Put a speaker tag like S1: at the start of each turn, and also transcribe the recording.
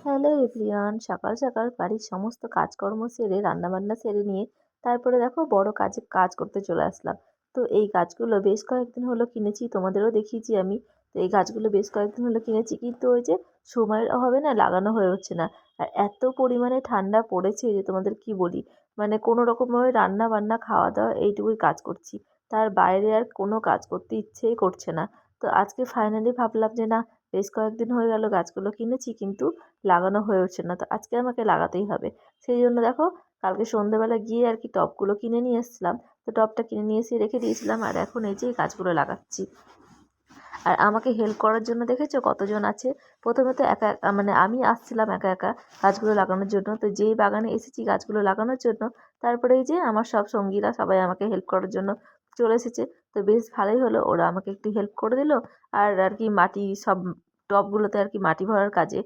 S1: Hello everyone, সকাল সকাল বাড়ির সমস্ত কাজকর্ম সেরে রান্নাবান্না সেরে নিয়ে তারপরে দেখো বড় কাজ করতে চলে আসলাম। তো এই গাছগুলো বেশ কয়েকদিন হলো কিনেছি, তোমাদেরও দেখিয়েছি আমি। তো এই গাছগুলো বেশ কয়েকদিন হলো কিনেছি, কিন্তু ওই যে সময়ের অভাবে না লাগানো হয়ে উঠছে না। আর এত পরিমাণে ঠান্ডা পড়েছে যে তোমাদের কি বলি, মানে কোনো রকমভাবে রান্না বান্না খাওয়া দাওয়া এইটুকুই কাজ করছি। তার বাইরে আর কোনো কাজ করতে ইচ্ছেই করছে না। তো আজকে ফাইনালি ভাবলাম যে না, বেশ কয়েকদিন হয়ে গেল গাছগুলো কিনেছি, কিন্তু লাগানো হয়ে উঠছে না। তো আজকে আমাকে লাগাতেই হবে। সেই জন্য দেখো, কালকে সন্ধ্যেবেলা গিয়ে আর কি টবগুলো কিনে নিয়ে এসেছিলাম। তো টবটা কিনে নিয়ে এসে রেখে দিয়েছিলাম, আর এখন এই যে এই গাছগুলো লাগাচ্ছি। আর আমাকে হেল্প করার জন্য দেখেছো কতজন আছে। প্রথমে তো মানে আমি আসছিলাম একা একা গাছগুলো লাগানোর জন্য। তো যেই বাগানে এসেছি গাছগুলো লাগানোর জন্য, তারপরে এই যে আমার সব সঙ্গীরা সবাই আমাকে হেল্প করার জন্য চলে এসেছে। তো বেশ ভালোই হলো, ওরা আমাকে একটু হেল্প করে দিল। আর আর কি মাটি সব টবগুলোতে আর কি মাটি ভরার কাজে